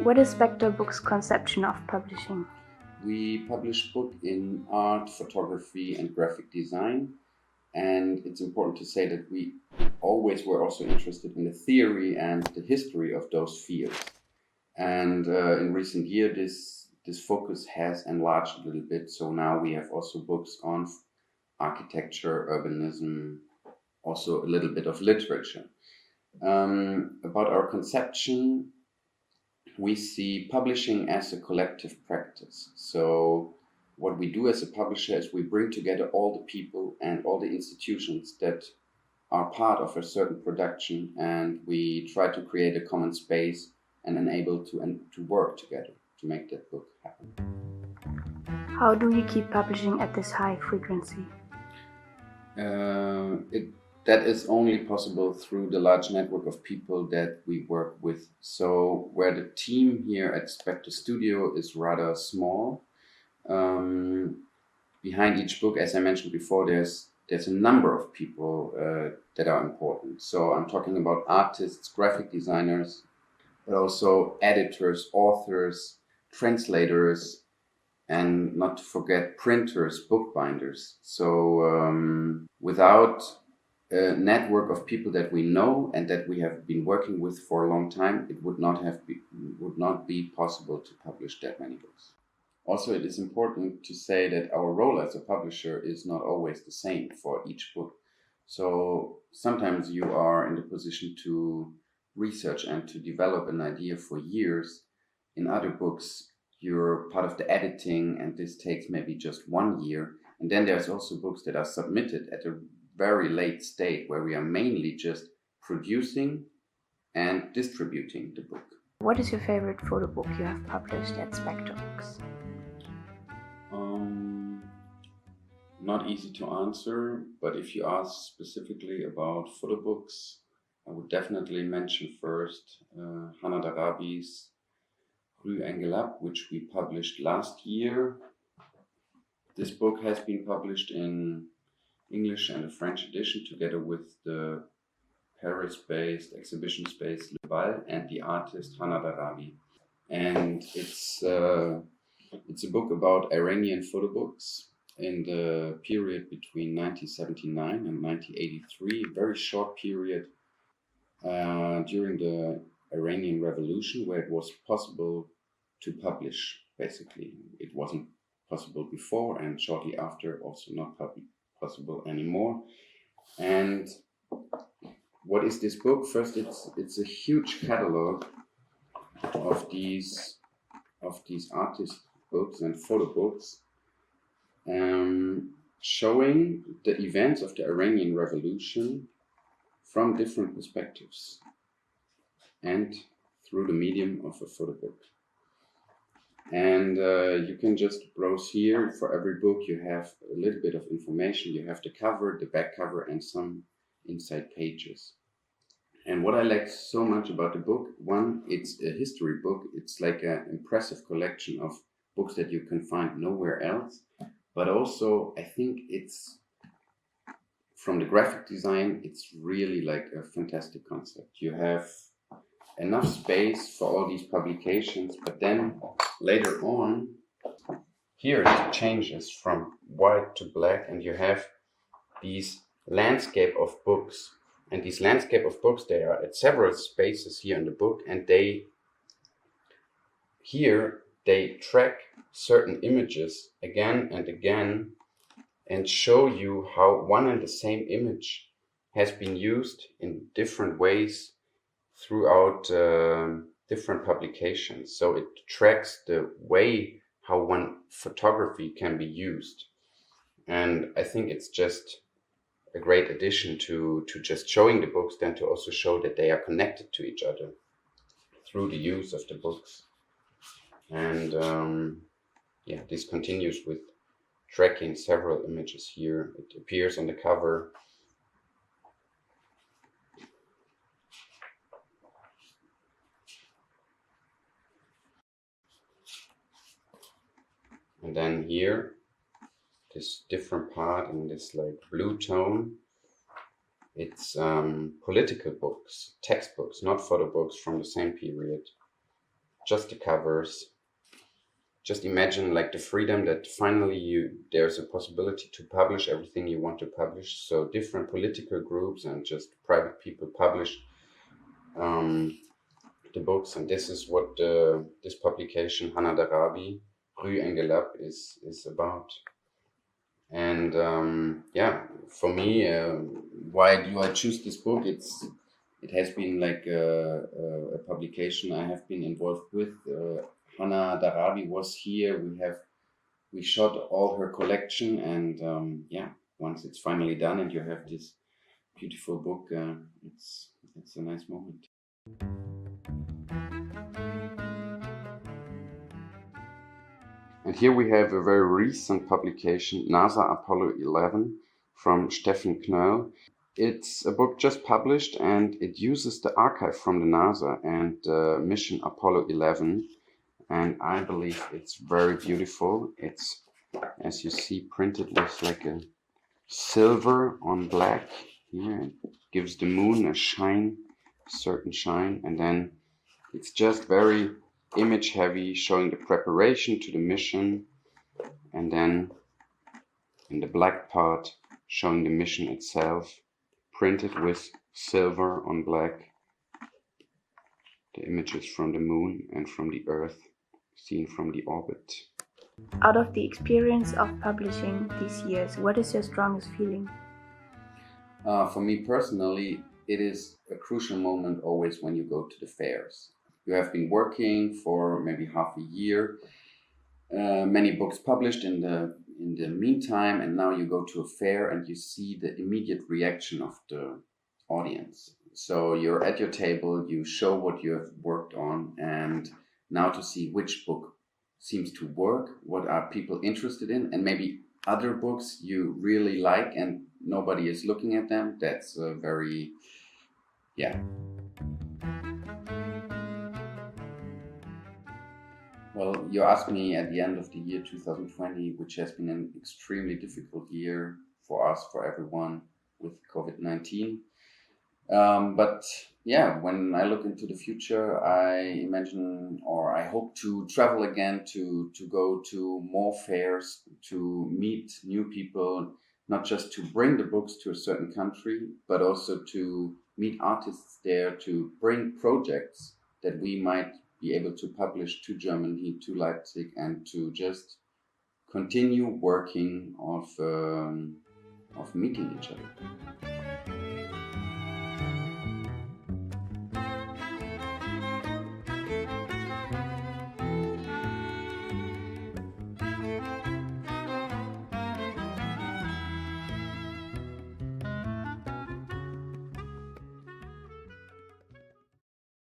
What is Spector Books' conception of publishing? We publish books in art, photography, and graphic design. And it's important to say that we always were also interested in the theory and the history of those fields. And in recent years, this focus has enlarged a little bit. So now we have also books on architecture, urbanism, also a little bit of literature. About our conception, we see publishing as a collective practice. So what we do as a publisher is we bring together all the people and all the institutions that are part of a certain production, and we try to create a common space and enable to work together to make that book happen. How do you keep publishing at this high frequency? That is only possible through the large network of people that we work with. So where the team here at Spectre Studio is rather small, behind each book, as I mentioned before, there's a number of people that are important. So I'm talking about artists, graphic designers, but also editors, authors, translators, and not to forget printers, bookbinders. So without a network of people that we know and that we have been working with for a long time, it would not be possible to publish that many books. Also, it is important to say that our role as a publisher is not always the same for each book. So sometimes you are in the position to research and to develop an idea for years. In other books, you're part of the editing, and this takes maybe just 1 year. And then there's also books that are submitted at a very late state where we are mainly just producing and distributing the book. What is your favorite photo book you have published at Spector Books? Not easy to answer, but if you ask specifically about photo books, I would definitely mention first Hannah Darabi's Rue Engelab, which we published last year. This book has been published in English and a French edition together with the Paris-based exhibition space Le Bal and the artist Hannah Darabi. And it's a book about Iranian photo books in the period between 1979 and 1983, a very short period during the Iranian Revolution, where it was possible to publish, basically. It wasn't possible before, and shortly after also not possible anymore. And what is this book? First, it's a huge catalog of these artist books and photo books, showing the events of the Iranian Revolution from different perspectives and through the medium of a photo book. And you can just browse here. For every book you have a little bit of information. You have the cover, the back cover, and some inside pages. And what I like so much about the book, one, it's a history book. It's like an impressive collection of books that you can find nowhere else. But also, I think it's, from the graphic design, it's really like a fantastic concept. You have enough space for all these publications, but then later on, here it changes from white to black, and you have these landscape of books. And these landscape of books, they are at several spaces here in the book, and they track certain images again and again and show you how one and the same image has been used in different ways throughout different publications. So it tracks the way how one photography can be used. And I think it's just a great addition to just showing the books, then to also show that they are connected to each other through the use of the books. And this continues with tracking several images here. It appears on the cover. And then here, this different part in this like blue tone, it's political books, textbooks, not photo books from the same period. just the covers. Just imagine like the freedom that finally there's a possibility to publish everything you want to publish. So different political groups and just private people publish the books, and this is what this publication Hannah Darabi, Rue Engelab, is about. And for me, why do I choose this book? It has been like a publication I have been involved with. Hannah Darabi was here. We shot all her collection, and once it's finally done and you have this beautiful book, it's a nice moment. And here we have a very recent publication, NASA Apollo 11, from Steffen Knöll. It's a book just published, and it uses the archive from the NASA and mission Apollo 11. And I believe it's very beautiful. It's, as you see, printed with like a silver on black. Here it gives the moon a certain shine, and then it's just very image heavy, showing the preparation to the mission, and then in the black part showing the mission itself, printed with silver on black, the images from the moon and from the Earth seen from the orbit. Out of the experience of publishing these years, what is your strongest feeling? For me personally, it is a crucial moment always when you go to the fairs. You have been working for maybe half a year, many books published in the meantime, and now you go to a fair and you see the immediate reaction of the audience. So you're at your table, you show what you have worked on, and now to see which book seems to work, what are people interested in, and maybe other books you really like and nobody is looking at them. That's very, Well, you asked me at the end of the year 2020, which has been an extremely difficult year for us, for everyone, with COVID-19. When I look into the future, I imagine, or I hope to travel again, to go to more fairs, to meet new people, not just to bring the books to a certain country, but also to meet artists there, to bring projects that we might be able to publish to Germany, to Leipzig, and to just continue working of meeting each other.